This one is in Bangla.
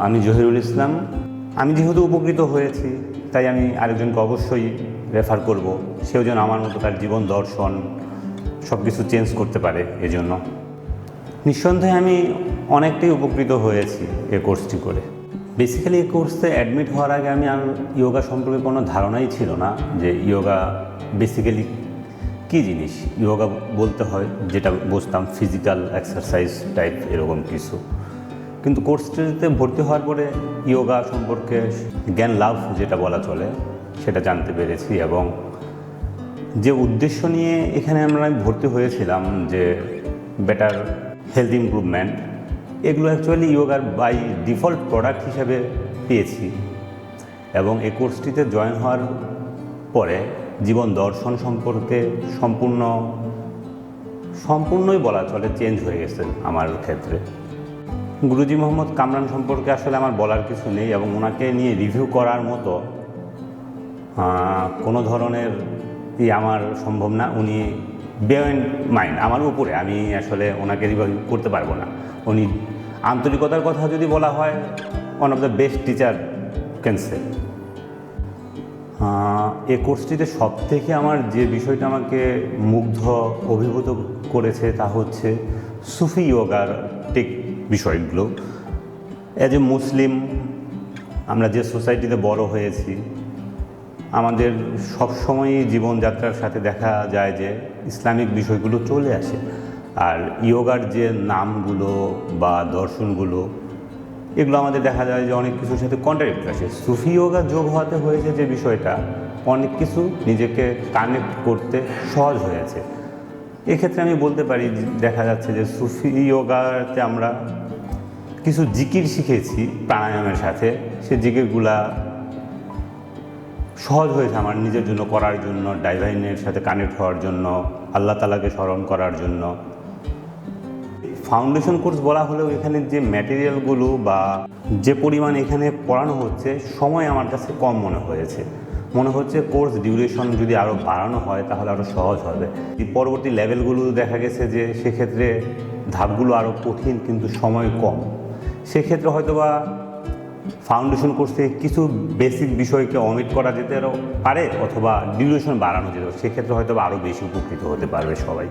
আমি জহিরুল ইসলাম। আমি যেহেতু উপকৃত হয়েছি তাই আমি আরেকজনকে অবশ্যই রেফার করব, সেও যেন আমার মতো তার জীবন দর্শন সব কিছু চেঞ্জ করতে পারে। এজন্য নিঃসন্দেহে আমি অনেকটাই উপকৃত হয়েছি এই কোর্সটি করে। বেসিক্যালি এই কোর্সে অ্যাডমিট হওয়ার আগে আমি আর ইয়োগা সম্পর্কে কোনো ধারণাই ছিল না যে ইয়োগা বেসিক্যালি কী জিনিস। ইয়োগা বলতে হয় যেটা বুঝতাম ফিজিক্যাল এক্সারসাইজ টাইপ এরকম কিছু, কিন্তু কোর্সটিতে ভর্তি হওয়ার পরে ইয়োগা সম্পর্কে জ্ঞান লাভ যেটা বলা চলে সেটা জানতে পেরেছি। এবং যে উদ্দেশ্য নিয়ে এখানে আমরা ভর্তি হয়েছিলাম যে বেটার হেলথ ইমপ্রুভমেন্ট, এগুলো অ্যাকচুয়ালি ইয়োগার বাই ডিফল্ট প্রোডাক্ট হিসেবে পেয়েছি। এবং এই কোর্সটিতে জয়েন হওয়ার পরে জীবন দর্শন সম্পর্কে সম্পূর্ণই বলা চলে চেঞ্জ হয়ে গেছে আমার ক্ষেত্রে। গুরুজি মোহাম্মদ কামরান সম্পর্কে আসলে আমার বলার কিছু নেই, এবং ওনাকে নিয়ে রিভিউ করার মতো কোনো ধরনের আমার সম্ভব না। উনি বিয়ন্ড মাইন্ড, আমার উপরে, আমি আসলে ওনাকে রিভিউ করতে পারবো না। উনি আন্তরিকতার কথা যদি বলা হয়, one of the best teacher can say. এই কোর্সটিতে সবথেকে আমার যে বিষয়টা আমাকে মুগ্ধ অভিভূত করেছে তা হচ্ছে সুফি ইয়োগার বিষয়গুলো। অ্যাজ এ মুসলিম আমরা যে সোসাইটিতে বড় হয়েছি, আমাদের সবসময়ই জীবনযাত্রার সাথে দেখা যায় যে ইসলামিক বিষয়গুলো চলে আসে। আর ইয়োগার যে নামগুলো বা দর্শনগুলো, এগুলো আমাদের দেখা যায় যে অনেক কিছুর সাথে কন্ট্রাডিক্ট আসে। সুফি ইয়োগা যোগ হওয়াতে হয়েছে যে বিষয়টা, অনেক কিছু নিজেকে কানেক্ট করতে সহজ হয়েছে। এক্ষেত্রে আমি বলতে পারি, দেখা যাচ্ছে যে সুফি ইয়োগাতে আমরা কিছু জিকির শিখেছি প্রাণায়ামের সাথে। সে জিকিরগুলা সহজ হয়েছে আমার নিজের জন্য করার জন্য, ডাইভাইনের সাথে কানেক্ট হওয়ার জন্য, আল্লাহ তাআলাকে স্মরণ করার জন্য। ফাউন্ডেশন কোর্স বলা হলেও এখানে যে ম্যাটেরিয়ালগুলো বা যে পরিমাণ এখানে পড়ানো হচ্ছে, সময় আমার কাছে কম মনে হচ্ছে কোর্স ডিউরেশন যদি আরও বাড়ানো হয় তাহলে আরও সহজ হবে। পরবর্তী লেভেলগুলো দেখা গেছে যে সেক্ষেত্রে ধাপগুলো আরও কঠিন, কিন্তু সময় কম। সেক্ষেত্রে হয়তোবা ফাউন্ডেশন কোর্সে কিছু বেসিক বিষয়কে অমিট করা যেতে পারে, অথবা ডিউরেশন বাড়ানো যেতে পারে। সেক্ষেত্রে হয়তো আরও বেশি উপকৃত হতে পারবে সবাই।